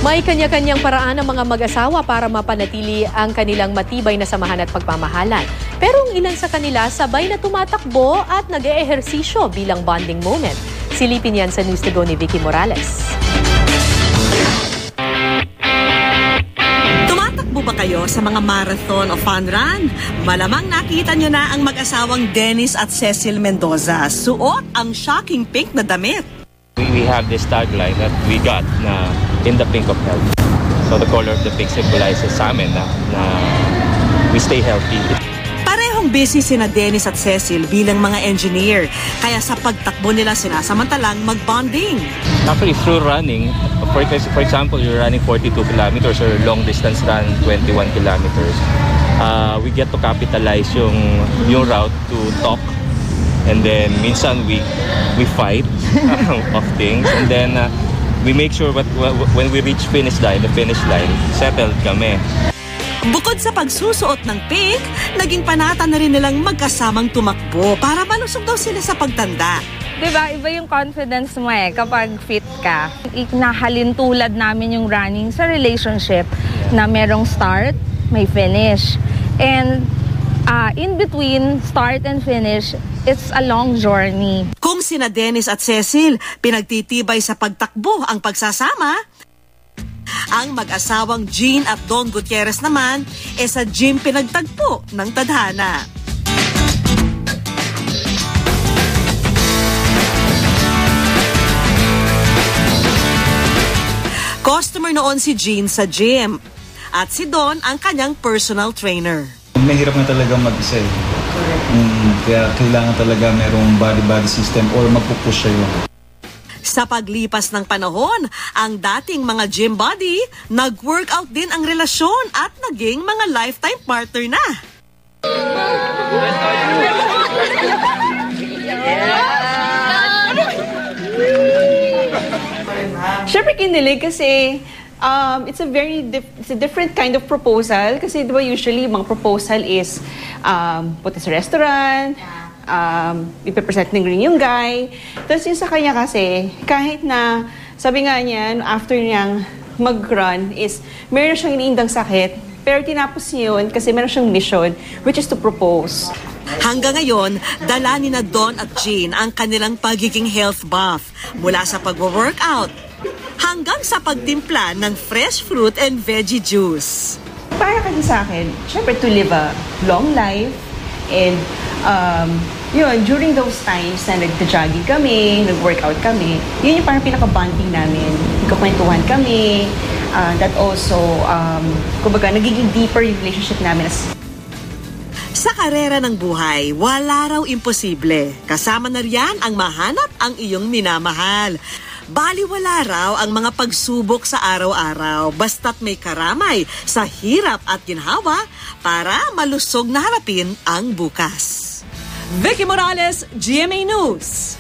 May kanya-kanyang paraan ang mga mag-asawa para mapanatili ang kanilang matibay na samahan at pagmamahalan. Pero ang ilan sa kanila sabay na tumatakbo at nag-eehersisyo bilang bonding moment. Silipin yan sa News to Go ni Vicky Morales. Tumatakbo ba kayo sa mga marathon o fun run? Malamang nakita nyo na ang mag-asawang Dennis at Cecil Mendoza. Suot ang shocking pink na damit. We have this tagline that we got na in the pink of health. So the color of the pink symbolizes sa amin na we stay healthy. Parehong busy sina Dennis at Cecil bilang mga engineer. Kaya sa pagtakbo nila sinasamantalang mag-bonding. Actually, through running, for example, you're running 42 kilometers or long distance run 21 kilometers. We get to capitalize yung route to talk. And then minsan we fight of things, and then we make sure that when we reach the finish line, settled kami. Bukod sa pagsusuot ng pink, naging panata na rin nilang magkasamang tumakbo para malusog daw sila sa pagtanda. Diba, iba yung confidence mo kapag fit ka. Ikinahalin tulad namin yung running sa relationship na merong start, may finish. And in between start and finish, it's a long journey. Kung sina Dennis at Cecil pinagtitibay sa pagtakbo ang pagsasama, ang mag-asawang Jean at Don Gutierrez naman sa gym pinagtagpo ng tadhana. Customer noon si Jean sa gym at si Don ang kanyang personal trainer. Mahirap na talaga mag-isa eh. Kaya kailangan talaga merong body system or magpupush sa'yo. Sa paglipas ng panahon, ang dating mga gym buddy, nag-workout din ang relasyon at naging mga lifetime partner na. Siyempre kinilig kasi it's a different kind of proposal kasi diba usually mga proposal is punta sa restaurant, ipipresent ng rin yung guy. Tapos yung sa kanya kasi, kahit na sabi nga niya, after niyang mag-run is meron siyang iniindang sakit, pero tinapos niya yun kasi meron siyang mission which is to propose. Hanggang ngayon, dala ni na Don at Jean ang kanilang pagiging health buff mula sa pag-workout hanggang sa pagtimpla ng fresh fruit and veggie juice. Para kasi sa akin, syempre to live a long life and yun, during those times na nag-jogging kami, nag-workout kami, yun yung parang pinaka-bonding namin. Nagkakwentuhan kami, that also, kumbaga, nagiging deeper yung relationship namin. Sa karera ng buhay, wala raw imposible. Kasama na riyan ang mahanap ang iyong minamahal. Baliwala raw ang mga pagsubok sa araw-araw basta't may karamay sa hirap at ginhawa para malusog na harapin ang bukas. Vicky Morales, GMA News.